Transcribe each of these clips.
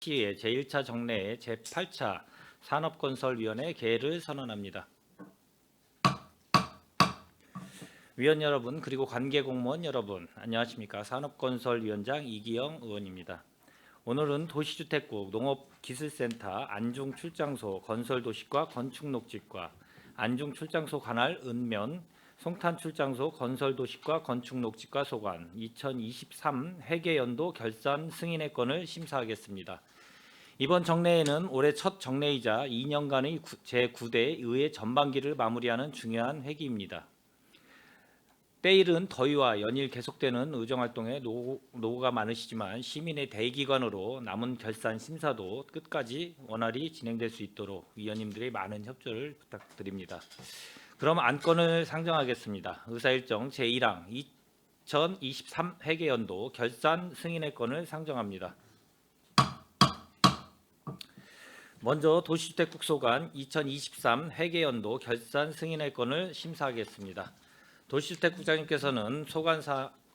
시의 제1차 정례의 제8차 산업건설위원회 개회를 선언합니다. 위원 여러분 그리고 관계공무원 여러분 안녕하십니까. 산업건설위원장 이기영 의원입니다. 오늘은 도시주택국 농업기술센터 안중출장소 건설도시과 건축녹지과 안중출장소 관할 읍면 송탄출장소 건설도시과 건축녹지과 소관 2023 회계연도 결산 승인의 건을 심사하겠습니다. 이번 정례에는 올해 첫 정례이자 2년간의 제9대 의회 전반기를 마무리하는 중요한 회기입니다. 때일은 더위와 연일 계속되는 의정활동에 노고가 많으시지만 시민의 대기관으로 남은 결산 심사도 끝까지 원활히 진행될 수 있도록 위원님들의 많은 협조를 부탁드립니다. 그럼 안건을 상정하겠습니다. 의사일정 제1항 2023 회계연도 결산 승인의 건을 상정합니다. 먼저 도시주택국 소관 2023 회계연도 결산 승인의 건을 심사하겠습니다. 도시주택국장님께서는 소관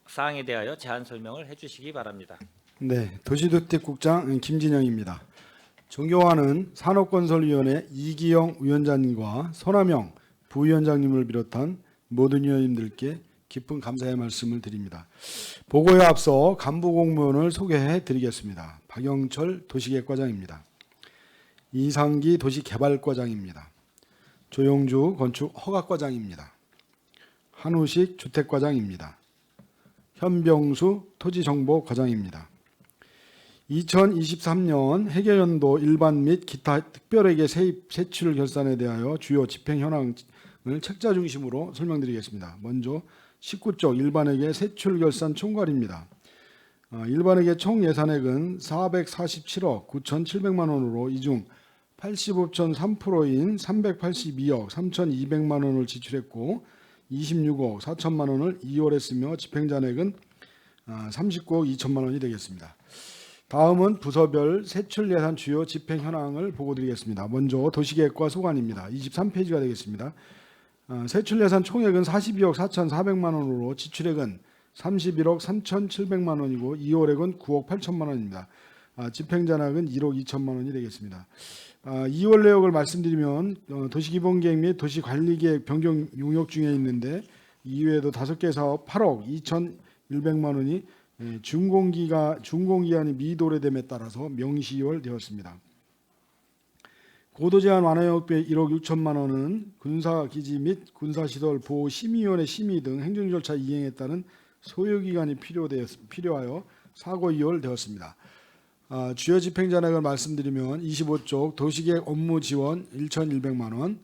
사항에 대하여 제안 설명을 해주시기 바랍니다. 네, 도시주택국장 김진영입니다. 존경하는 산업건설위원회 이기영 위원장님과 손하명 부위원장님을 비롯한 모든 위원님들께 깊은 감사의 말씀을 드립니다. 보고에 앞서 간부 공무원을 소개해 드리겠습니다. 박영철 도시계획과장입니다. 이상기 도시개발과장입니다. 조용주 건축허가과장입니다. 한우식 주택과장입니다. 현병수 토지정보과장입니다. 2023년 회계연도 일반 및 기타 특별회계 세입 세출 결산에 대하여 주요 집행 현황을 책자 중심으로 설명드리겠습니다. 먼저 19쪽 일반회계 세출 결산 총괄입니다. 일반회계 총 예산액은 447억 9,700만 원으로 이 중 85.3%인 382억 3,200만 원을 지출했고 26억 4천만 원을 이월했으며 집행잔액은 39억 2천만 원이 되겠습니다. 다음은 부서별 세출 예산 주요 집행 현황을 보고드리겠습니다. 먼저 도시계획과 소관입니다. 23페이지가 되겠습니다. 세출 예산 총액은 42억 4,400만 원으로 지출액은 31억 3,700만 원이고 이월액은 9억 8천만 원입니다. 집행잔액은 1억 2천만 원이 되겠습니다. 2월 내역을 말씀드리면 도시기본계획 및 도시관리계획 변경 용역 중에 있는데 이외에도 5개 사업 8억 2,100만 원이 준공기한이 미도래됨에 따라서 명시월되었습니다. 고도제한 완화역비 1억 6천만 원은 군사기지 및 군사시설 보호심의위원회 심의 등 행정절차 이행에 따른 소요기간이 필요하여 사고 이월되었습니다. 주요 집행잔액을 말씀드리면 25쪽 도시계획 업무 지원 1,100만 원,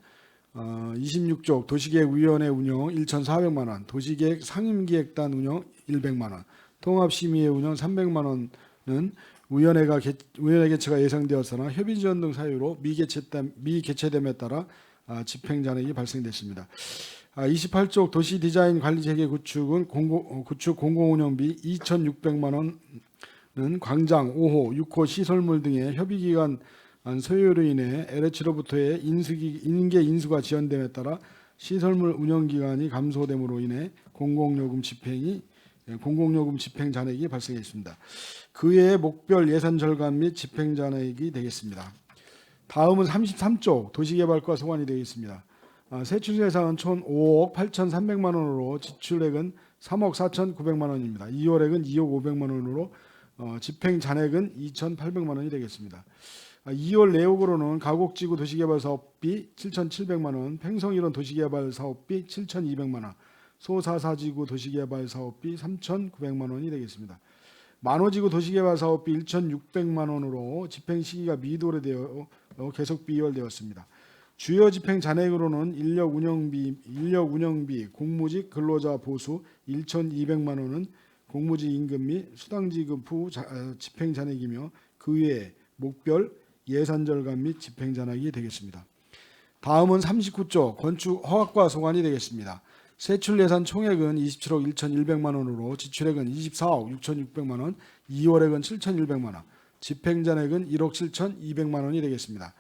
26쪽 도시계획위원회 운영 1,400만 원, 도시계획 상임기획단 운영 100만 원, 통합심의회 운영 300만 원은 위원회 개최가 예상되었으나 협의지원 등 사유로 미개최됨에 따라 집행잔액이 발생됐습니다. 28쪽 도시디자인 관리체계 구축은 구축 공공운영비 2,600만 원은 광장, 5호, 6호 시설물 등의 협의기간 소요로 인해 LH로부터의 인계 인수가 지연됨에 따라 시설물 운영기간이 감소됨으로 인해 공공요금 집행 잔액이 발생했습니다. 그 외에 목별 예산 절감 및 집행 잔액이 되겠습니다. 다음은 33쪽 도시개발과 소관이 되겠습니다. 세출 예산은 총 5억 8,300만 원으로 지출액은 3억 4,900만 원입니다. 이월액은 2억 500만 원으로 집행 잔액은 2,800만 원이 되겠습니다. 2월 내역으로는 가곡지구 도시개발 사업비 7,700만 원, 팽성일원 도시개발 사업비 7,200만 원, 소사사지구 도시개발 사업비 3,900만 원이 되겠습니다. 만호지구 도시개발 사업비 1,600만 원으로 집행 시기가 미도래되어 계속 비월되었습니다. 주요 집행 잔액으로는 인력 운영비, 공무직 근로자 보수 1,200만 원은 공무직 임금 및 수당 지급 후 집행 잔액이며 그 외에 목별 예산 절감 및 집행 잔액이 되겠습니다. 다음은 39쪽 건축 허가과 소관이 되겠습니다. 세출 예산 총액은 27억 1,100만 원으로 지출액은 24억 6,600만 원, 이월액은 7,100만 원, 집행 잔액은 1억 7,200만 원이 되겠습니다.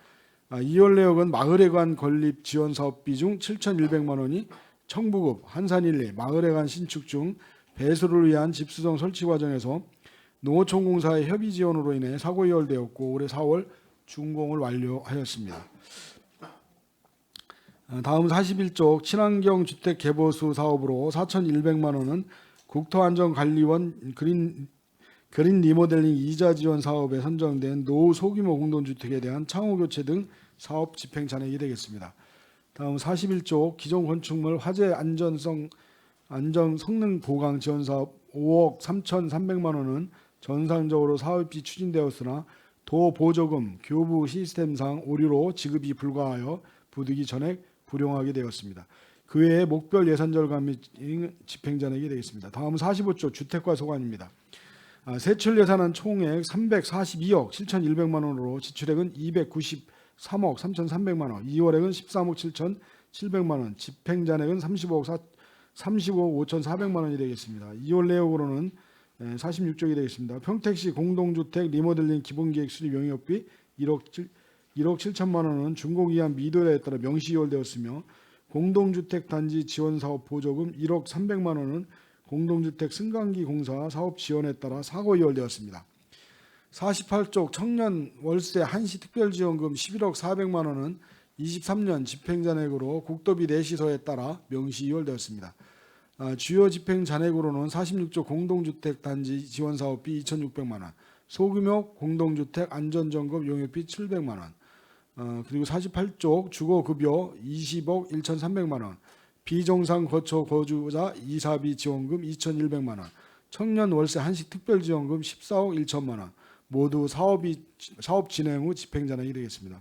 2월 내역은 마을회관 건립 지원 사업비 중 7,100만 원이 청부급 한산일리 마을회관 신축 중 배수를 위한 집수정 설치 과정에서 농어촌공사의 협의 지원으로 인해 사고 이월되었고 올해 4월 준공을 완료하였습니다. 다음 41쪽 친환경 주택 개보수 사업으로 4,100만 원은 국토안전관리원 그린 리모델링 이자 지원 사업에 선정된 노후 소규모 공동주택에 대한 창호 교체 등 사업 집행 잔액이 되겠습니다. 다음 41쪽 기존 건축물 화재 안전 성능 보강 지원 사업 5억 3,300만 원은 전산적으로 사업이 추진되었으나 도 보조금 교부 시스템상 오류로 지급이 불가하여 부득이 전액 불용하게 되었습니다. 그 외에 목별 예산 절감 및 집행 잔액이 되겠습니다. 다음 45조 주택과 소관입니다. 세출 예산은 총액 342억 7,100만 원으로 지출액은 293억 3,300만 원, 2월액은 13억 7,700만 원, 집행 잔액은 35억 5,400만 원이 되겠습니다. 2월 내역으로는 46쪽이 되겠습니다. 평택시 공동주택 리모델링 기본계획 수립 용역비 1억 7천만 원은 준공기한 미도에 따라 명시 이월되었으며 공동주택 단지 지원 사업 보조금 1억 300만 원은 공동주택 승강기 공사 사업 지원에 따라 사고 이월되었습니다. 48쪽 청년 월세 한시 특별지원금 11억 400만 원은 23년 집행잔액으로 국도비 내시서에 따라 명시 이월되었습니다. 주요 집행 잔액으로는 46조 공동주택 단지 지원 사업비 2,600만 원, 소규모 공동주택 안전점검 용역비 700만 원, 그리고 48쪽 주거급여 20억 1,300만 원, 비정상 거처 거주자 이사비 지원금 2,100만 원, 청년 월세 한식 특별지원금 14억 1천만 원, 모두 사업 진행 후 집행 잔액이 되겠습니다.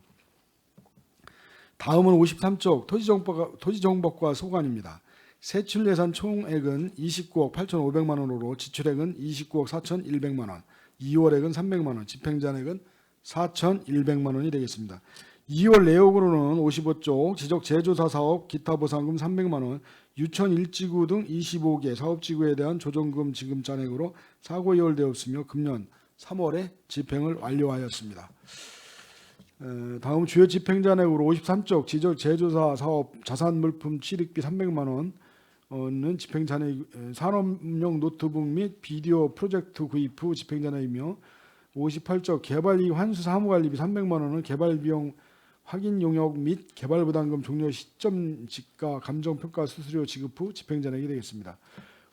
다음은 53쪽 토지정법과 소관입니다. 세출 예산 총액은 29억 8,500만 원으로 지출액은 29억 4,100만 원, 2월액은 300만 원, 집행 잔액은 4,100만 원이 되겠습니다. 2월 내역으로는 55쪽 지적 재조사 사업 기타 보상금 300만 원, 유천 1지구 등 25개 사업지구에 대한 조정금 지급 잔액으로 사고 이월되었으며 금년 3월에 집행을 완료하였습니다. 다음 주요 집행 잔액으로 53쪽 지적 재조사 사업 자산 물품 취득비 300만 원은 집행 잔액, 산업용 노트북 및 비디오 프로젝트 구입 후 집행 잔액이며 58쪽 개발이익 환수 사무관리비 300만 원은 개발 비용 확인 용역 및 개발 부담금 종료 시점 지가 감정평가 수수료 지급 후 집행 잔액이 되겠습니다.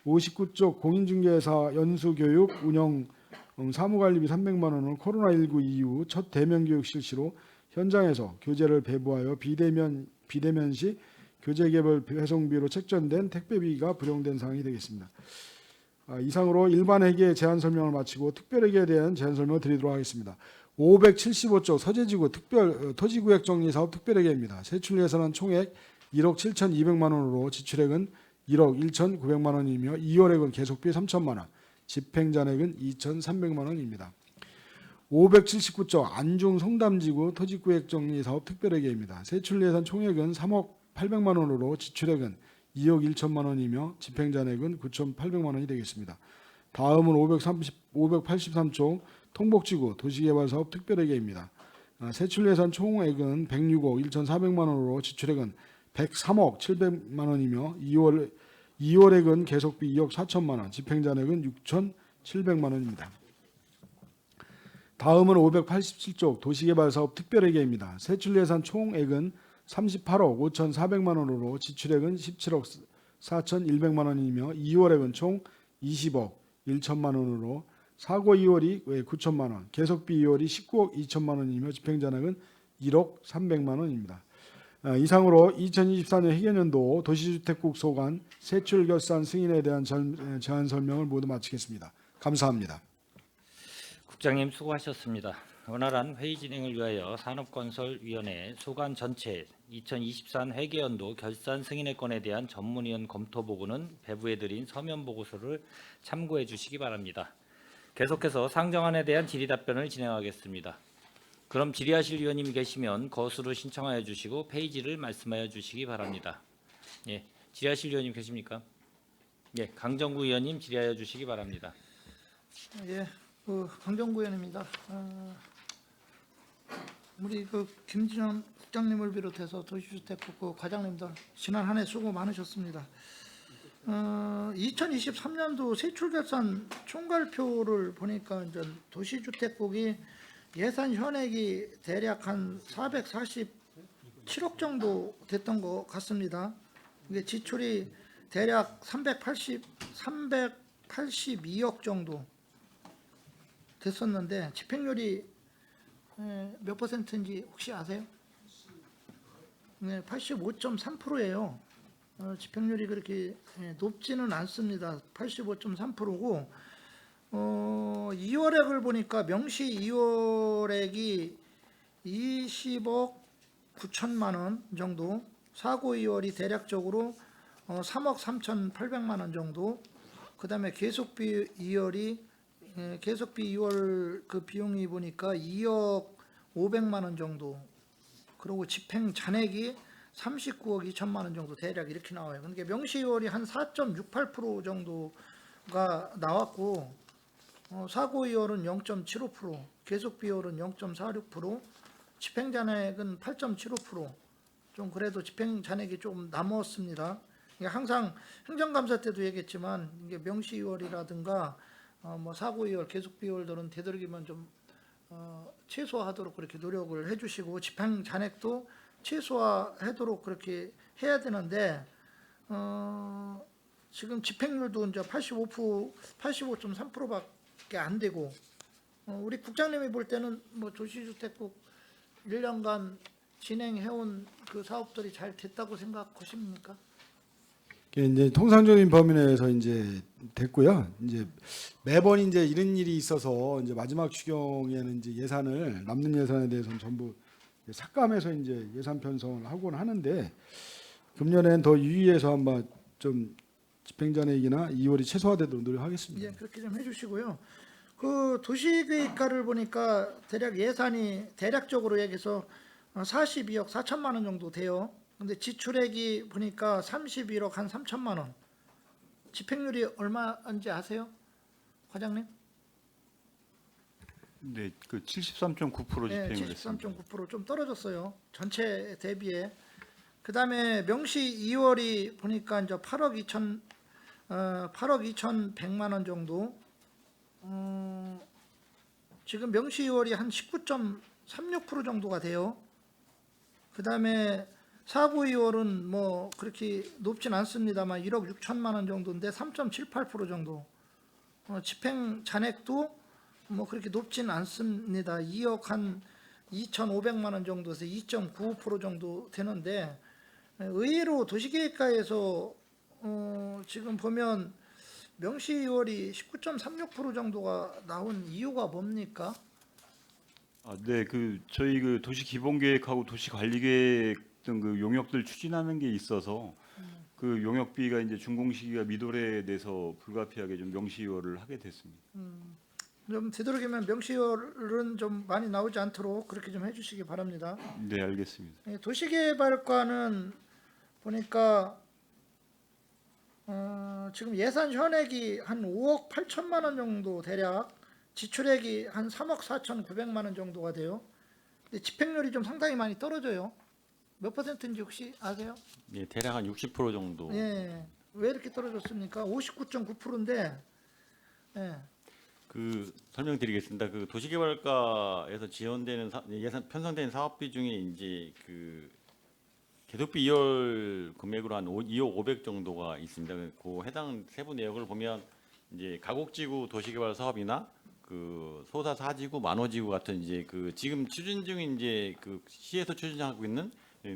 59쪽 공인중개사 연수교육 운영 사무관리비 300만 원은 코로나19 이후 첫 대면교육 실시로 현장에서 교재를 배부하여 비대면 시 교재개발 배송비로 책정된 택배비가 불용된 사항이 되겠습니다. 이상으로 일반 회계 제한 설명을 마치고 특별 회계에 대한 제한 설명을 드리도록 하겠습니다. 575조 서재지구 토지구역 정리 사업 특별 회계입니다. 세출 예산은 총액 1억 7,200만 원으로 지출액은 1억 1,900만 원이며 2월액은 계속비 3천만 원, 집행 잔액은 2,300만 원입니다. 579조 안중 송담지구 토지구역 정리 사업 특별 회계입니다. 세출 예산 총액은 3억 800만 원으로 지출액은 2억 1천만 원이며 집행 잔액은 9,800만 원이 되겠습니다. 다음은 583조 통복지구 도시개발사업 특별회계입니다. 세출 예산 총액은 106억 1,400만 원으로 지출액은 103억 700만 원이며 2월액은 계속비 2억 4천만 원, 집행 잔액은 6,700만 원입니다. 다음은 587조 도시개발사업 특별회계입니다. 세출 예산 총액은 38억 5,400만 원으로 지출액은 17억 4,100만 원이며 2월액은 총 20억 1천만 원으로 사고 2월이 9천만 원, 계속비 2월이 19억 2천만 원이며 집행잔액은 1억 300만 원입니다. 이상으로 2024년 회계연도 도시주택국 소관 세출 결산 승인에 대한 제안 설명을 모두 마치겠습니다. 감사합니다. 국장님 수고하셨습니다. 원활한 회의 진행을 위하여 산업건설위원회 소관 전체 2024 회계연도 결산 승인의 건에 대한 전문위원 검토 보고는 배부해드린 서면 보고서를 참고해 주시기 바랍니다. 계속해서 상정안에 대한 질의 답변을 진행하겠습니다. 그럼 질의하실 위원님이 계시면 거수로 신청하여 주시고 페이지를 말씀하여 주시기 바랍니다. 예, 질의하실 위원님 계십니까? 예, 강정구 위원님 질의하여 주시기 바랍니다. 예, 강정구 의원입니다. 우리 김진현 국장님을 비롯해서 도시주택국 과장님들 지난 한 해 수고 많으셨습니다. 2023년도 세출결산 총괄표를 보니까 이제 도시주택국이 예산 현액이 대략 한 447억 정도 됐던 것 같습니다. 이게 지출이 대략 382억 정도 됐었는데 집행률이 몇 퍼센트인지 혹시 아세요? 네, 85.3%예요. 집행률이 그렇게 높지는 않습니다. 85.3%고 2월액을 보니까 명시 2월액이 20억 9천만 원 정도, 사고 2월이 대략적으로 3억 3,800만 원 정도, 그 다음에 계속비 2월이 계속비 2월 그 비용이 보니까 2억 500만 원 정도, 그리고 집행 잔액이 39억 2천만 원 정도 대략 이렇게 나와요. 그러니까 명시 2월이 한 4.68% 정도가 나왔고 사고 2월은 0.75%, 계속 비율은 0.46%, 집행 잔액은 8.75%. 좀 그래도 집행 잔액이 좀 남았습니다. 이게 항상 행정감사 때도 얘기했지만 이게 명시 2월이라든가 뭐 사고 2월, 계속 비율들은 되도록이면 좀 최소화하도록 그렇게 노력을 해주시고 집행 잔액도 최소화하도록 그렇게 해야 되는데 지금 집행률도 이제 85.3%밖에 안 되고 우리 국장님이 볼 때는 뭐 도시주택국 1년간 진행해온 그 사업들이 잘 됐다고 생각하십니까? 이제 통상적인 범위 내에서 이제 됐고요. 이제 매번 이제 이런 일이 있어서 이제 마지막 추경에는 이제 예산을 남는 예산에 대해서는 전부 삭감해서 이제 예산 편성을 하곤 하는데 금년엔 더 유의해서 한번 좀 집행잔액이나 2월이 최소화되도록 노력하겠습니다. 예, 그렇게 좀 해주시고요. 그 도시계획과를 보니까 대략 예산이 대략적으로 얘기해서 42억 4천만 원 정도 돼요. 근데 지출액이 보니까 31억 한 3천만 원. 집행률이 얼마인지 아세요, 과장님? 네, 그 73.9% 네, 집행을 했습니다. 73.9%좀 떨어졌어요. 전체 대비에. 그다음에 명시 2월이 보니까 이제 8억 2,100만 원 정도. 지금 명시 2월이 한 19.36% 정도가 돼요. 그다음에 사고 2월은 뭐 그렇게 높진 않습니다만 1억 6천만 원 정도인데 3.78% 정도. 집행 잔액도 뭐 그렇게 높진 않습니다. 2억 한 2,500만 원 정도에서 2.95% 정도 되는데 의외로 도시계획과에서 지금 보면 명시 2월이 19.36% 정도가 나온 이유가 뭡니까? 네, 그 저희 그 도시 기본 계획하고 도시 관리 계획 등 그 용역들 추진하는 게 있어서 그 용역비가 이제 준공 시기가 미도래에 대해서 불가피하게 좀 명시효를 하게 됐습니다. 좀 되도록이면 명시 2월은 좀 많이 나오지 않도록 그렇게 좀 해주시기 바랍니다. 네, 알겠습니다. 도시개발과는 보니까 지금 예산 현액이 한 5억 8천만 원 정도 대략, 지출액이 한 3억 4천9백만 원 정도가 돼요. 근데 집행률이 좀 상당히 많이 떨어져요. 몇 퍼센트인지 혹시 아세요? 예, 대략 한 60% 정도. 예. 왜 이렇게 떨어졌습니까? 59.9%인데. 예. 그 설명드리겠습니다. 그 도시개발과에서 지원되는 예산 편성된 사업비 중에 이제 그 계속비 2월 금액으로 한 2억 500 정도가 있습니다. 그 해당 세부 내역을 보면 이제 가곡지구 도시개발 사업이나 그 소사 사지구 만호지구 같은 이제 그 지금 추진 중인 이제 그 시에서 추진하고 있는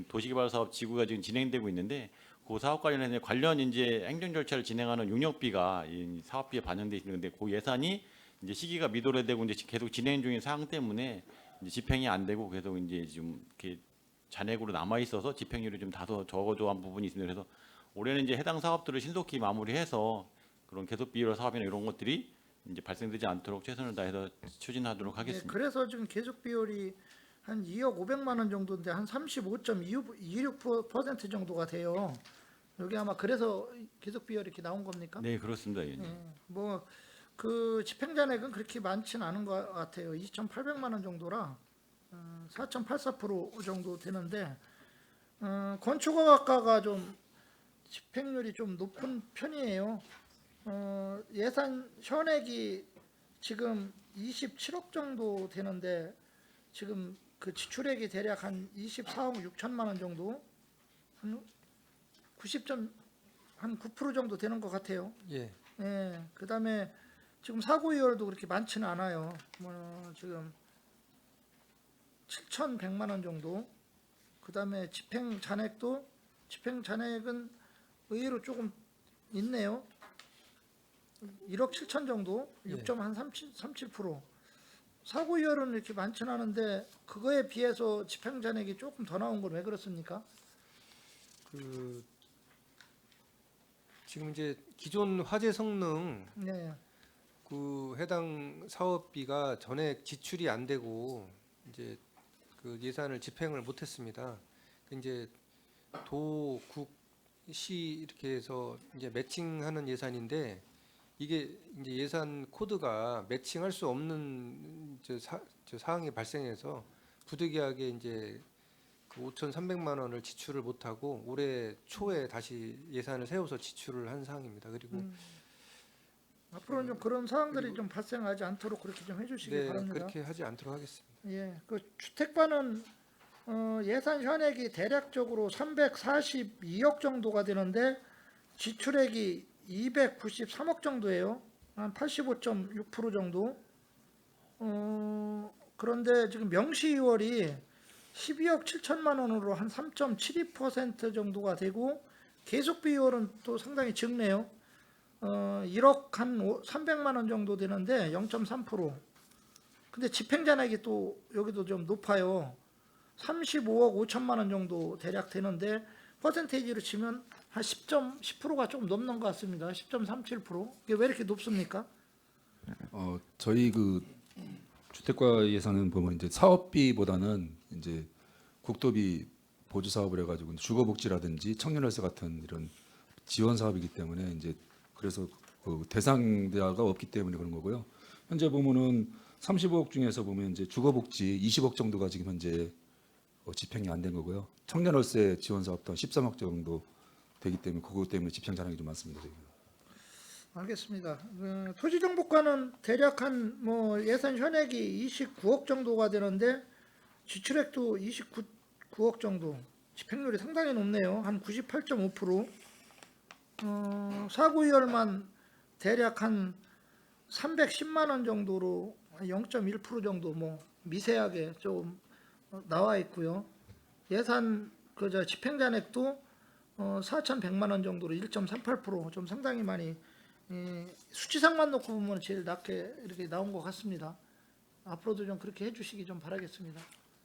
도시개발 사업 지구가 지금 진행되고 있는데 그 사업 관련해서 관련 이제 행정 절차를 진행하는 용역비가 이 사업비에 반영돼 있는데 그 예산이 이제 시기가 미도래되고 이제 계속 진행 중인 사항 때문에 이제 집행이 안 되고 계속 이제 좀 이렇게 잔액으로 남아 있어서 집행률이 좀 다소 적어도한 부분이 있습니다. 그래서 올해는 이제 해당 사업들을 신속히 마무리해서 그런 계속 비율 사업이나 이런 것들이 이제 발생되지 않도록 최선을 다해서 추진하도록 예, 하겠습니다. 그래서 지금 계속 비율이 한 2억 5백만 원 정도인데 한 35.26% 정도가 돼요. 여기 아마 그래서 계속 비율이 이렇게 나온 겁니까? 네, 그렇습니다. 예. 뭐 그 집행잔액은 그렇게 많지는 않은 것 같아요. 2,800만 원 정도라 4.84% 정도 되는데 건축학과가 좀 집행률이 좀 높은 편이에요. 예산 현액이 지금 27억 정도 되는데 지금 그 지출액이 대략 한 24억 6천만 원 정도, 한 9% 정도 되는 것 같아요. 예. 예. 그다음에 지금 사고 이율도 그렇게 많지는 않아요. 뭐 지금 7,100만 원 정도. 그다음에 집행 잔액은 의외로 조금 있네요. 1억 7천 정도, 예. 6.37%. 사고 이율은 이렇게 많지는 않은데 그거에 비해서 집행 잔액이 조금 더 나온 건 왜 그렇습니까? 그 지금 이제 기존 화재 성능 네. 그 해당 사업비가 전액 지출이 안 되고 이제 그 예산을 집행을 못했습니다. 이제 도, 국, 시 이렇게 해서 이제 매칭하는 예산인데 이게 이제 예산 코드가 매칭할 수 없는 저 사항이 발생해서 부득이하게 이제 그 5,300만 원을 지출을 못하고 올해 초에 다시 예산을 세워서 지출을 한 사항입니다. 그리고 앞으로는 좀 그런 사항들이 좀 발생하지 않도록 그렇게 좀 해주시기 네, 바랍니다. 그렇게 하지 않도록 하겠습니다. 예, 그 주택반은 예산 현액이 대략적으로 342억 정도가 되는데 지출액이 293억 정도예요. 한 85.6% 정도. 그런데 지금 명시 2월이 12억 7천만 원으로 한 3.72% 정도가 되고 계속 비율은 또 상당히 적네요. 1억 한 300만 원 정도 되는데 0.3%. 근데 집행 잔액이 또 여기도 좀 높아요. 35억 5천만 원 정도 대략 되는데 퍼센테이지로 치면 한 10%가 조금 넘는 것 같습니다. 10.37%. 이게 왜 이렇게 높습니까? 저희 그 주택과 예산은 보면 이제 사업비보다는 이제 국도비 보조 사업을 해가지고 주거복지라든지 청년월세 같은 이런 지원 사업이기 때문에 이제 그래서 그 대상자가 없기 때문에 그런 거고요. 현재 보면은 35억 중에서 보면 이제 주거복지 20억 정도가 지금 현재 집행이 안 된 거고요. 청년월세 지원 사업도 한 13억 정도 되기 때문에 그것 때문에 집행 잔액이 좀 많습니다. 저희가. 알겠습니다. 토지정보과는 대략 한 뭐 예산 현액이 29억 정도가 되는데 지출액도 29억 정도. 집행률이 상당히 높네요. 한 98.5%. 사고 이율만 대략 한 310만 원 정도로 0.1% 정도 뭐 미세하게 좀 나와 있고요. 예산 그저 집행 잔액도 4,100만 원 정도로 1.38%좀 상당히 많이 수치상만 놓고 보면 제일 낮게 이렇게 나온 것 같습니다. 앞으로도 좀 그렇게 해주시기 좀 바라겠습니다.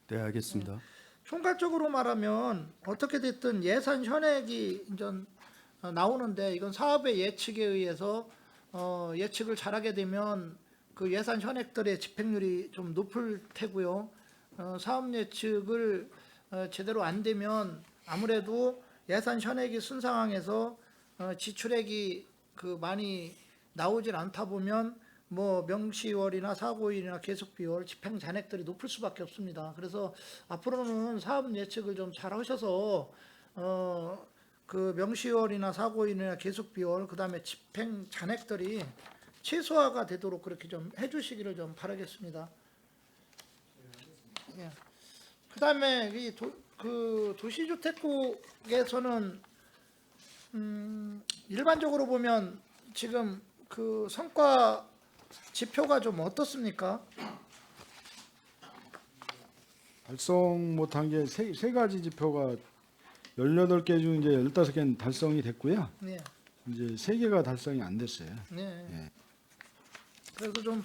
네, 알겠습니다. 총괄적으로 말하면 어떻게 됐든 예산 현액이 이제 나오는데 이건 사업의 예측에 의해서 예측을 잘하게 되면 그 예산 현액들의 집행률이 좀 높을 테고요. 사업 예측을 제대로 안 되면 아무래도 예산 현액이 쓴 상황에서 지출액이 그 많이 나오질 않다 보면 뭐 명시월이나 사고일이나 계속비월 집행 잔액들이 높을 수밖에 없습니다. 그래서 앞으로는 사업 예측을 좀 잘 하셔서 그 명시월이나 사고일이나 계속비월 그다음에 집행 잔액들이 최소화가 되도록 그렇게 좀 해주시기를 좀 바라겠습니다. 예. 그다음에 그 도시주택국에서는 일반적으로 보면 지금 그 성과 지표가 좀 어떻습니까? 달성 못한 게 세 가지 지표가 18개 중 이제 15개는 달성이 됐고요. 네, 이제 3개가 달성이 안 됐어요. 네. 예. 그래서 좀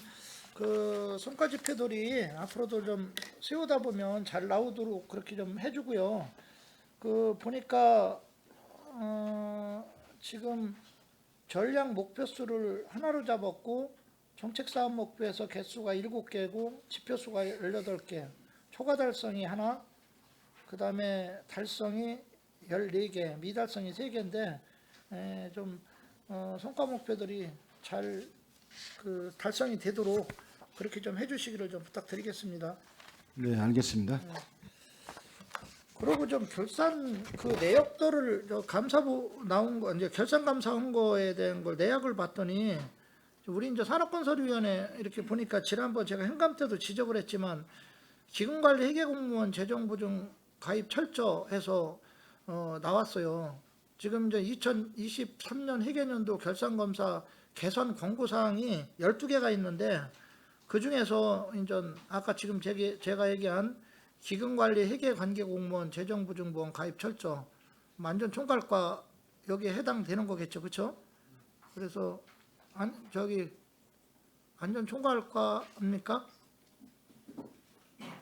그 성과 지표들이 앞으로도 좀 세우다 보면 잘 나오도록 그렇게 좀 해주고요. 그 보니까 지금 전략 목표수를 하나로 잡았고 정책사업 목표에서 개수가 7개고 지표수가 18개, 초과 달성이 하나, 그 다음에 달성이 14개, 미달성이 3개인데 좀 성과 목표들이 잘 그 달성이 되도록 그렇게 좀 해주시기를 좀 부탁드리겠습니다. 네, 알겠습니다. 그리고 좀 결산 그 내역들을 저 감사부 나온 거 이제 결산 감사한 거에 대한 걸 내역을 봤더니 우리 이제 산업건설위원회 이렇게 보니까 지난번 제가 행감 때도 지적을 했지만 기금관리 회계공무원 재정보증 가입 철저해서 나왔어요. 지금 이제 2023년 회계년도 결산검사 개선 권고사항이 12개가 있는데 그 중에서 이제 아까 지금 제가 얘기한 기금관리 회계관계공무원 재정보증보험 가입 철저 완전 총괄과 여기에 해당되는 거겠죠, 그렇죠? 그래서 저기 완전 총괄과입니까?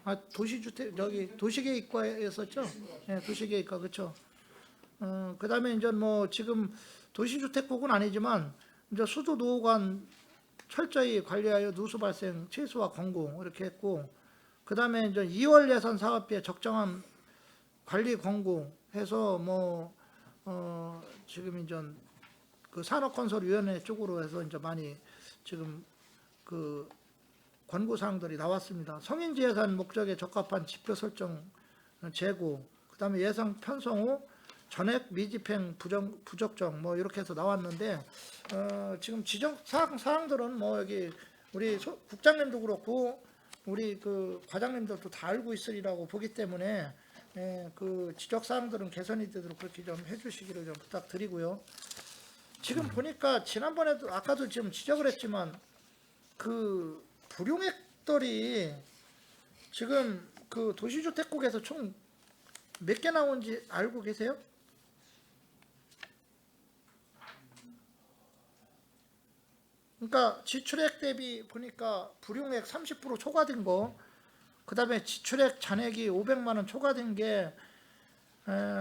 아 도시주택 여기 도시계획과였었죠? 네, 도시계획과 그렇죠. 그다음에 이제 뭐 지금 도시주택국은 아니지만 이제 수도 노후관 철저히 관리하여 누수 발생 최소화 권고 이렇게 했고, 그다음에 이제 2월 예산 사업비에 적정한 관리 권고해서 뭐 지금 이제 그 산업건설위원회 쪽으로 해서 이제 많이 지금 그 권고 사항들이 나왔습니다. 성인지 예산 목적에 적합한 지표 설정 재고, 그다음에 예상 편성 후 전액 미집행 부적정 뭐 이렇게 해서 나왔는데 지금 지적 사항들은 뭐 여기 우리 국장님도 그렇고 우리 그 과장님들도 다 알고 있으리라고 보기 때문에 그 지적 사항들은 개선이 되도록 그렇게 좀 해주시기를 좀 부탁드리고요. 지금 보니까 지난번에도 아까도 지금 지적을 했지만 그 불용액들이 지금 그 도시주택국에서 총 몇 개 나온지 알고 계세요? 그러니까 지출액 대비 보니까 불용액 30% 초과된 거, 그 다음에 지출액 잔액이 500만 원 초과된 게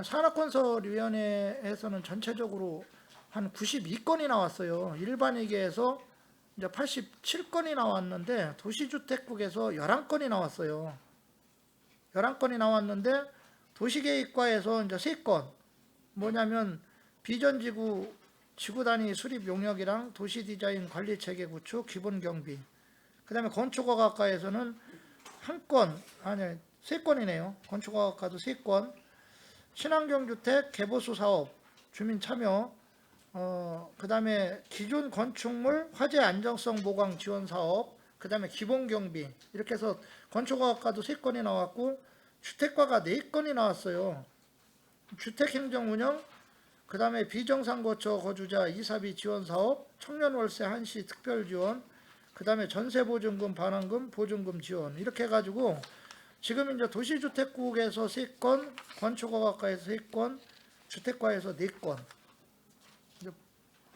산업건설위원회에서는 전체적으로 한 92건이 나왔어요. 일반회계에서 이제 87건이 나왔는데 도시주택국에서 11건이 나왔어요. 11건이 나왔는데 도시계획과에서 이제 3건 뭐냐면 비전지구 지구 단위 수립 용역이랑 도시 디자인 관리 체계 구축 기본 경비, 그다음에 건축허가과에서는 3건이네요. 건축허가과도 3건, 친환경 주택 개보수 사업 주민 참여, 그다음에 기존 건축물 화재 안정성 보강 지원 사업, 그다음에 기본 경비 이렇게 해서 건축허가과도 3건이 나왔고 주택과가 4건이 나왔어요. 주택행정 운영, 그 다음에 비정상거처 거주자 이사비 지원 사업, 청년월세 한시 특별 지원, 그 다음에 전세보증금 반환금 보증금 지원 이렇게 해가지고 지금 이제 도시주택국에서 3건, 건축허가과에서 3건, 주택과에서 4건.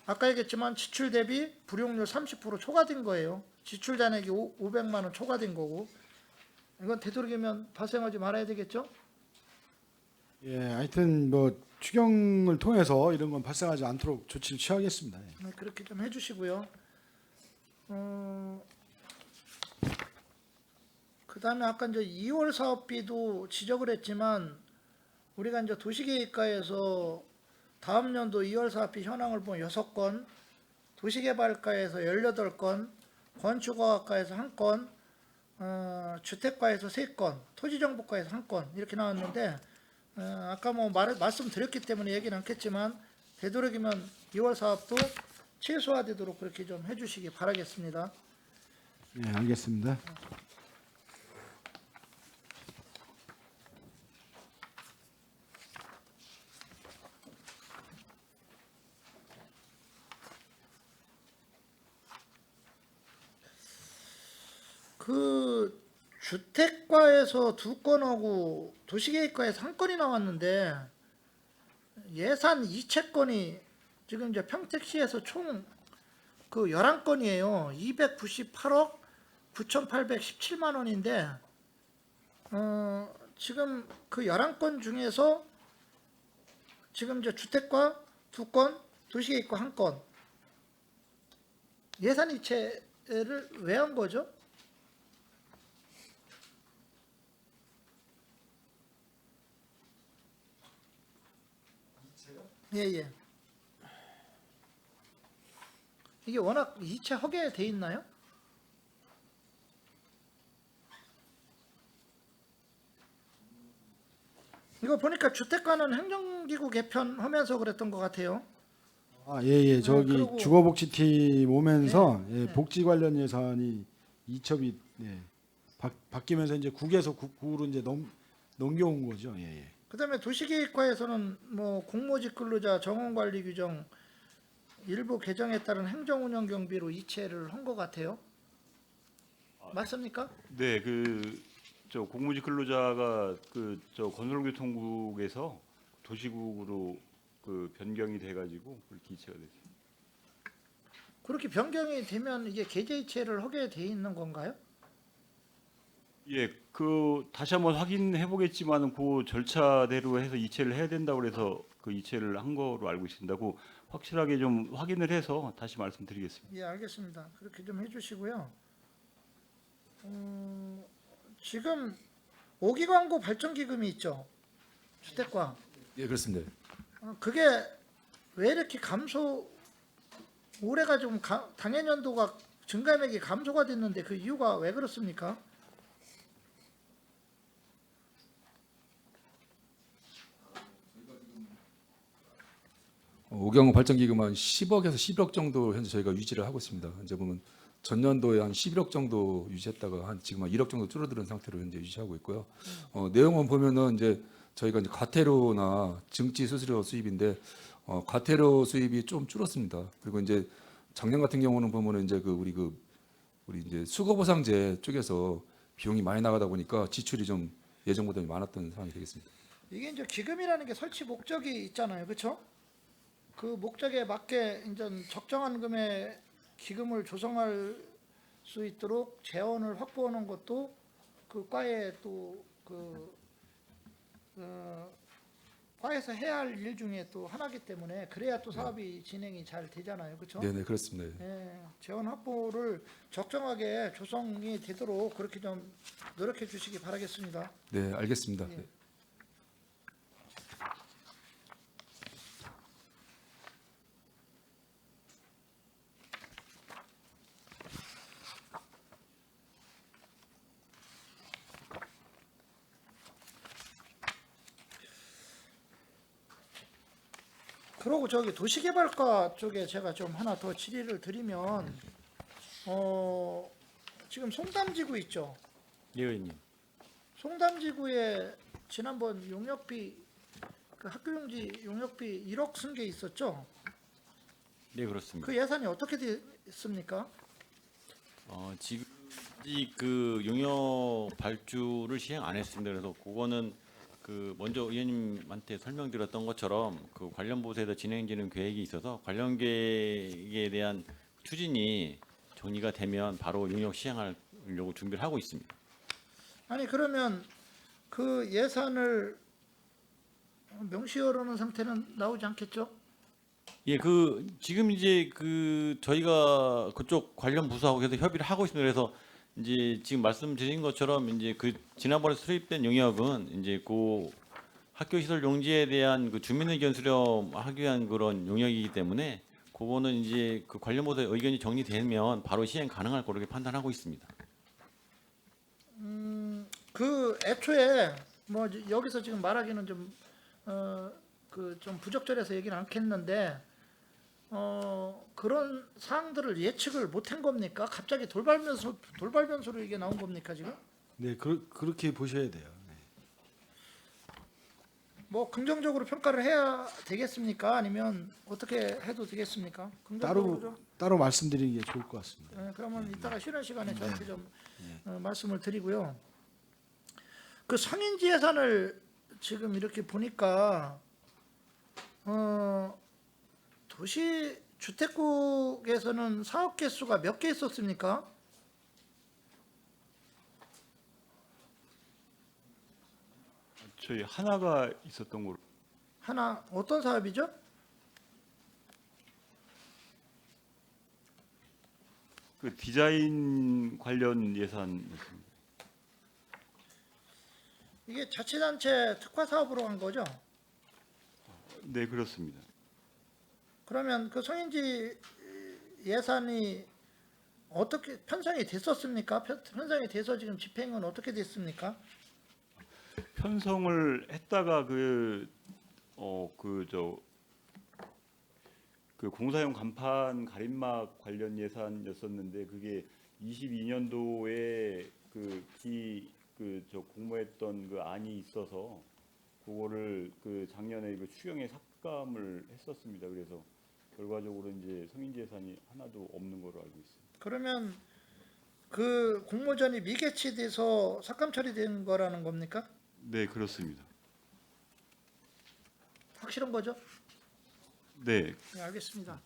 아까 얘기했지만 지출 대비 불용률 30% 초과된 거예요. 지출 잔액이 500만 원 초과된 거고, 이건 되도록이면 발생하지 말아야 되겠죠? 예, 하여튼 뭐 추경을 통해서 이런 건 발생하지 않도록 조치를 취하겠습니다. 예. 네, 그렇게 좀 해주시고요. 그다음에 아까 이제 2월 사업비도 지적을 했지만 우리가 이제 도시계획과에서 다음 연도 2월 사업비 현황을 보면 6건, 도시개발과에서 18건, 건축허가과에서 1건, 주택과에서 3건, 토지정보과에서 1건 이렇게 나왔는데 아까 뭐 말씀드렸기 때문에 얘기는 않겠지만 되도록이면 2월 사업도 최소화되도록 그렇게 좀 해주시기 바라겠습니다. 네, 알겠습니다. 그 주택과에서 2건하고 도시계획과에서 1건이 나왔는데 예산 이체건이 지금 이제 평택시에서 총 그 11건이에요. 298억 9,817만 원인데 지금 그 11건 중에서 지금 이제 주택과 2건, 도시계획과 1건 예산 이체를 왜 한 거죠? 예. 이게 워낙 이체 허게 돼 있나요? 이거 보니까 주택가는 행정기구 개편하면서 그랬던 것 같아요. 예. 저기 그리고- 주거복지팀 오면서 네, 예, 네. 복지 관련 예산이 이첩이 바뀌면서 이제 국에서 국으로 이제 넘겨온 거죠. 예. 그다음에 도시계획과에서는 뭐 공모직 근로자 정원관리 규정 일부 개정에 따른 행정운영 경비로 이체를 한 것 같아요. 맞습니까? 네, 저 공무직 근로자가 저 건설교통국에서 도시국으로 변경이 돼가지고 그렇게 이체가 됐어요. 그렇게 변경이 되면 이게 계좌 이체를 하게 돼 있는 건가요? 예, 다시 한번 확인해 보겠지만은 그 절차대로 해서 이체를 해야 된다고 그래서 그 이체를 한 거로 알고 있습니다. 그 확실하게 좀 확인을 해서 다시 말씀드리겠습니다. 예, 알겠습니다. 그렇게 좀 해주시고요. 지금 5기 광고 발전 기금이 있죠. 주택과. 예, 그렇습니다. 그게 왜 이렇게 올해가 좀 당해년도가 증감액이 감소가 됐는데 그 이유가 왜 그렇습니까? 오경호 발전기금은 10억에서 11억 정도 현재 저희가 유지를 하고 있습니다. 현재 보면 전년도에 한 11억 정도 유지했다가 한 지금 한 1억 정도 줄어드는 상태로 현재 유지하고 있고요. 내용은 보면은 이제 저희가 이제 과태료나 증지 수수료 수입인데 과태료 수입이 좀 줄었습니다. 그리고 이제 작년 같은 경우는 보면은 이제 우리 이제 수거보상제 쪽에서 비용이 많이 나가다 보니까 지출이 좀 예정보다 많았던 상황이 되겠습니다. 이게 이제 기금이라는 게 설치 목적이 있잖아요, 그렇죠? 그 목적에 맞게 이제 적정한 금의 기금을 조성할 수 있도록 재원을 확보하는 것도 그 과의 과에서 해야 할 일 중에 또 하나이기 때문에 그래야 또 사업이 진행이 잘 되잖아요, 그렇죠? 네네 그렇습니다. 예, 재원 확보를 적정하게 조성이 되도록 그렇게 좀 노력해 주시기 바라겠습니다. 네 알겠습니다. 예. 그리고 저기 도시개발과 쪽에 제가 좀 하나 더 질의를 드리면 지금 송담지구 있죠. 예, 의원님. 송담지구에 지난번 용역비 그 학교용지 용역비 1억 쓴 게 있었죠. 네, 그렇습니다. 그 예산이 어떻게 됐습니까? 지금 그 용역 발주를 시행 안 했습니다. 그래서 그거는 먼저 의원님한테 설명드렸던 것처럼 그 관련 부서에서 진행되는 계획이 있어서 관련 계획에 대한 추진이 정리가 되면 바로 용역 시행하려고 준비를 하고 있습니다. 아니 그러면 그 예산을 명시하려는 상태는 나오지 않겠죠? 예, 지금 이제 저희가 그쪽 관련 부서하고 계속 협의를 하고 있습니다. 그래서 이제 지금 말씀드린 것처럼 이제 지난번에 수립된 용역은 이제 학교시설 용지에 대한 주민 의견 수렴하기 위한 그런 용역이기 때문에 그거는 이제 관련 부서의 의견이 정리되면 바로 시행 가능할 거로 판단하고 있습니다. 그 애초에 뭐 여기서 지금 말하기는 좀 좀 부적절해서 얘기는 않겠는데 그런 사항들을 예측을 못한 겁니까? 갑자기 돌발 변수로 이게 나온 겁니까 지금? 네, 그렇게 보셔야 돼요. 네. 뭐 긍정적으로 평가를 해야 되겠습니까? 아니면 어떻게 해도 되겠습니까? 긍정적으로. 따로 말씀드리는 게 좋을 것 같습니다. 네, 그러면 이따가 쉬는 시간에 저한테 좀 말씀을 드리고요. 그 성인지 예산을 지금 이렇게 보니까 도시 주택국에서는 사업 개수가 몇 개 있었습니까? 저희 하나가 있었던 걸로. 하나 어떤 사업이죠? 디자인 관련 예산이었습니다. 이게 자치단체 특화 사업으로 간 거죠? 네, 그렇습니다. 그러면 그 성인지 예산이 어떻게 편성이 됐었습니까? 편성이 돼서 지금 집행은 어떻게 됐습니까? 편성을 했다가 그 공사용 간판 가림막 관련 예산이었었는데 그게 22년도에 공모했던 그 안이 있어서 그거를 그 작년에 그 추경에 삭감을 했었습니다. 그래서 결과적으로 이제 성인지 예산이 하나도 없는 걸로 알고 있습니다. 그러면 그 공모전이 미개치돼서 삭감 처리된 거라는 겁니까? 네, 그렇습니다. 확실한 거죠? 네, 네, 알겠습니다.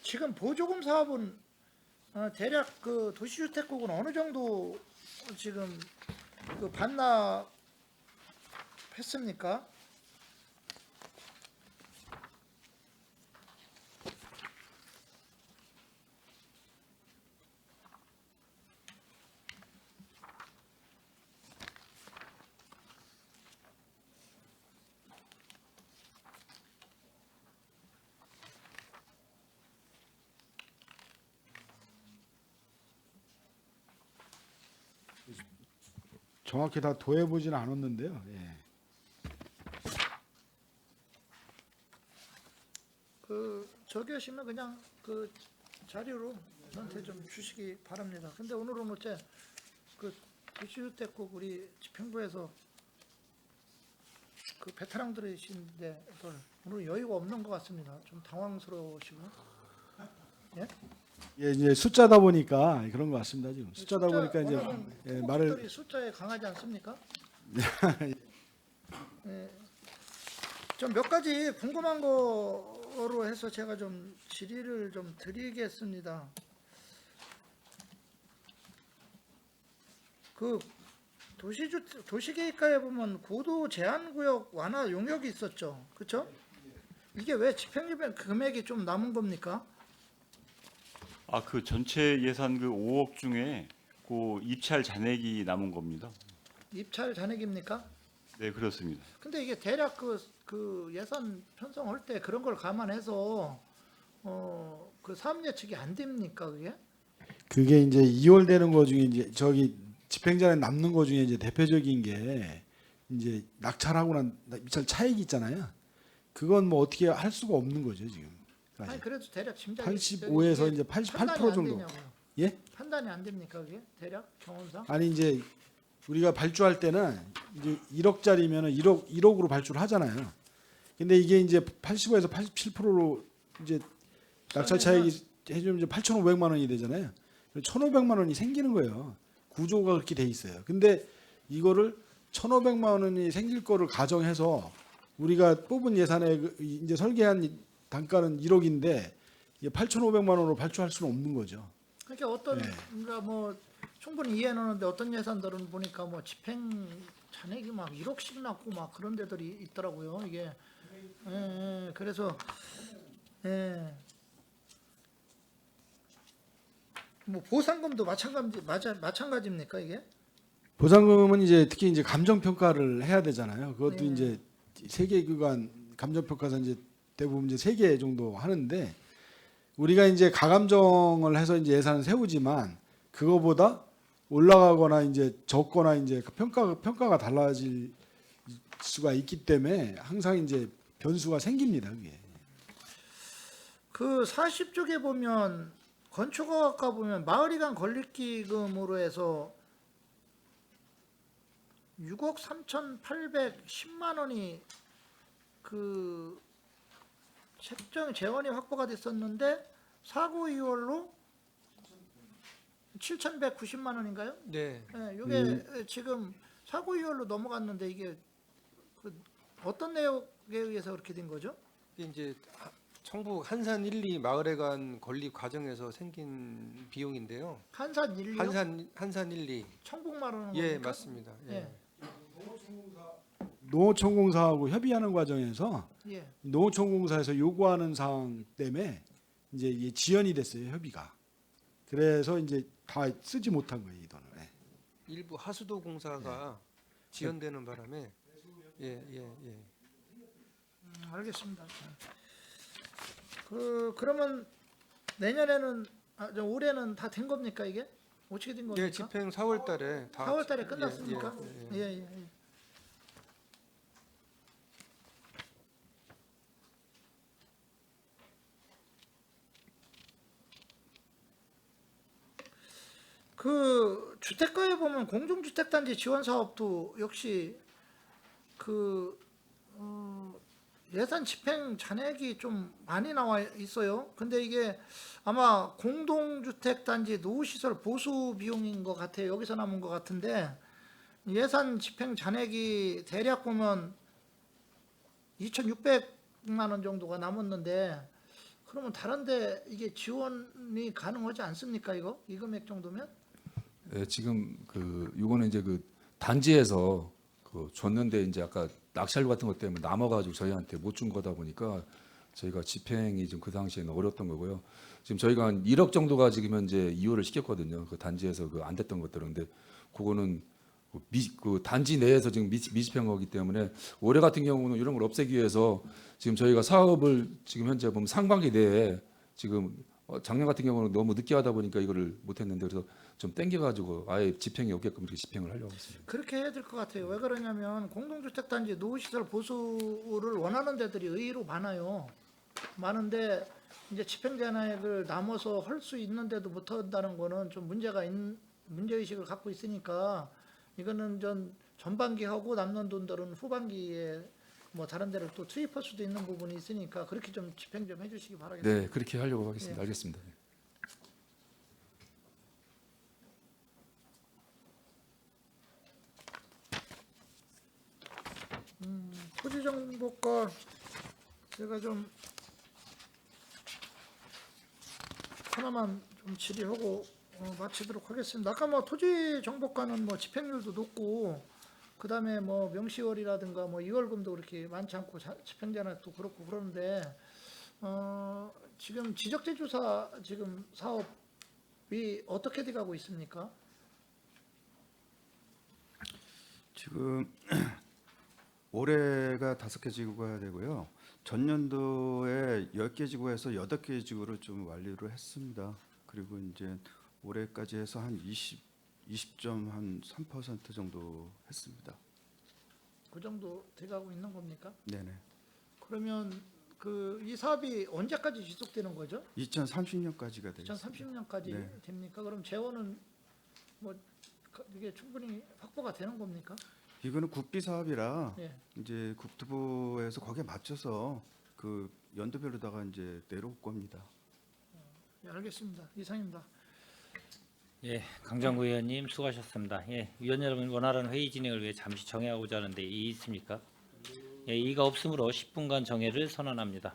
지금 보조금 사업은 대략 그 도시주택국은 어느 정도 지금 그 반납했습니까? 정확히 다 도해보지는 않았는데요. 예. 그 저기 하시면 그냥 그 자료로 저한테 좀 주시기 바랍니다. 근데 오늘은 어째 그 도시주택국 우리 집행부에서 그 베테랑들이신데 오늘 여유가 없는 것 같습니다. 좀 당황스러우시고. 예? 예, 이제 숫자다 보니까 그런 것 같습니다. 지금 숫자다 보니까 이제 오늘은 말을 토목들이 숫자에 강하지 않습니까? 예. 좀 몇 가지 궁금한 거로 해서 제가 좀 질의를 좀 드리겠습니다. 그 도시계획과에 보면 고도 제한구역 완화 용역이 있었죠, 그렇죠? 이게 왜 집행 금액이 좀 남은 겁니까? 그 전체 예산 그 5억 중에 그 입찰 잔액이 남은 겁니다. 입찰 잔액입니까? 네, 그렇습니다. 근데 이게 대략 그 예산 편성할 때 그런 걸 감안해서 그 사업 예측이 안 됩니까 그게? 이제 2월 되는 거 중에 이제 저기 집행전에 남는 거 중에 이제 대표적인 게 이제 낙찰하고 난 입찰 차익이 있잖아요. 그건 뭐 어떻게 할 수가 없는 거죠 지금. 아니 그래도 대략 짐작이 85에서 이제 88% 정도. 예? 판단이 안 됩니까 그게 대략 경험상? 아니 이제 우리가 발주할 때는 이제 1억짜리면은 1억으로 발주를 하잖아요. 근데 이게 이제 85에서 87%로 이제 낙찰 차익이 해주면 이제 8,500만 원이 되잖아요. 1,500만 원이 생기는 거예요. 구조가 그렇게 돼 있어요. 근데 이거를 1,500만 원이 생길 거를 가정해서 우리가 뽑은 예산에 이제 설계한 단가는 1억인데 8,500만 원으로 발주할 수는 없는 거죠. 그러니까 어떤 그러니까 뭐 충분히 이해는 하는데 어떤 예산들은 보니까 뭐 집행 잔액이 막 1억씩 났고 막 그런 데들이 있더라고요. 이게 그래서 뭐 보상금도 마찬가지입니까 이게? 보상금은 이제 특히 이제 감정 평가를 해야 되잖아요. 그것도 네. 이제 세계 기관 감정 평가사 이제 대부분 이제 3개 정도 하는데 우리가 이제 가감정을 해서 이제 예산을 세우지만 그거보다 올라가거나 이제 적거나 이제 그 평가가 달라질 수가 있기 때문에 항상 이제 변수가 생깁니다. 그게. 그 40쪽에 보면 건축허가 보면 마을이관 건립기금으로 해서 6억 3,810만 원이 그 책정 재원이 확보가 됐었는데 사고 이월로 7,190만 원인가요? 네. 네, 이게 지금 사고 이월로 넘어갔는데 이게 어떤 내용에 의해서 그렇게 된 거죠? 이게 이제 청북 한산 1, 2 마을회관 건립 과정에서 생긴 비용인데요. 한산 1, 2요? 한산 1, 2. 청북 말하는 예, 겁니까? 맞습니다. 예. 예. 농어촌공사하고 협의하는 과정에서 예. 농어촌공사에서 요구하는 사항 때문에 이제 이게 지연이 됐어요 협의가. 그래서 이제 다 쓰지 못한 거예요, 이 돈을. 예. 일부 하수도 공사가 지연되는 바람에 예. 알겠습니다. 그러면 내년에는 올해는 다 된 겁니까 이게? 어떻게 된 겁니까? 예, 집행 4월 달에 다 4월 달에 끝났습니까? 예. 예. 그 주택가에 보면 공동주택단지 지원 사업도 역시 그 예산 집행 잔액이 좀 많이 나와 있어요. 근데 이게 아마 공동주택단지 노후시설 보수 비용인 것 같아요. 여기서 남은 것 같은데 예산 집행 잔액이 대략 보면 2,600만 원 정도가 남았는데 그러면 다른데 이게 지원이 가능하지 않습니까? 이 금액 정도면? 예, 지금 이거는 이제 단지에서 줬는데 이제 아까 낙찰료 같은 것 때문에 남아가지고 저희한테 못 준 거다 보니까 저희가 집행이 좀 그 당시에는 어려웠던 거고요. 지금 저희가 한 1억 정도가 지금 현재 이혼을 시켰거든요. 그 단지에서 안 됐던 것들은. 근데 그거는 단지 내에서 지금 미집행 거기 때문에 올해 같은 경우는 이런 걸 없애기 위해서 지금 저희가 사업을 지금 현재 보면 상반기 내에 지금 작년 같은 경우는 너무 늦게 하다 보니까 이거를 못했는데 그래서 좀 땡겨가지고 아예 집행이 없게끔 이렇게 집행을 하려고 했습니다. 그렇게 해야 될 것 같아요. 왜 그러냐면 공동주택단지 노후시설 보수를 원하는 데들이 의외로 많아요. 많은데 이제 집행잔액을 남아서 할 수 있는데도 못한다는 거는 좀 문제의식을 갖고 있으니까 이거는 전반기 하고 남는 돈들은 후반기에 뭐 다른 데를 또 투입할 수도 있는 부분이 있으니까 그렇게 좀 집행 좀 해주시기 바라겠습니다. 네, 그렇게 하려고 하겠습니다. 예. 알겠습니다. 토지정보과 제가 좀 하나만 좀 질의하고 마치도록 하겠습니다. 아까 뭐 토지정보과는 뭐 집행률도 높고 그다음에 뭐 명시월이라든가 뭐 이월금도 그렇게 많지 않고 집행잔액도 그렇고 그러는데 지금 지적재주사 지금 사업이 어떻게 돼가고 있습니까? 지금 올해가 5개 지구가 되고요. 전년도에 10개 지구에서 8개 지구를 좀 완료를 했습니다. 그리고 이제 올해까지 해서 한 20.3% 정도 했습니다. 그 정도 돼가고 있는 겁니까? 네네. 그러면 이 사업이 언제까지 지속되는 거죠? 2030년까지가 되겠습니다. 2030년까지 네. 됩니까? 그럼 재원은 뭐 이게 충분히 확보가 되는 겁니까? 이거는 국비 사업이라 예. 이제 국토부에서 거기에 맞춰서 그 연도별로다가 이제 내려올 겁니다. 예, 알겠습니다. 이상입니다. 예, 강정구 의원님 수고하셨습니다. 예, 위원 여러분 원활한 회의 진행을 위해 잠시 정회하고자 하는데 이의 있습니까? 예, 이의가 없으므로 10분간 정회를 선언합니다.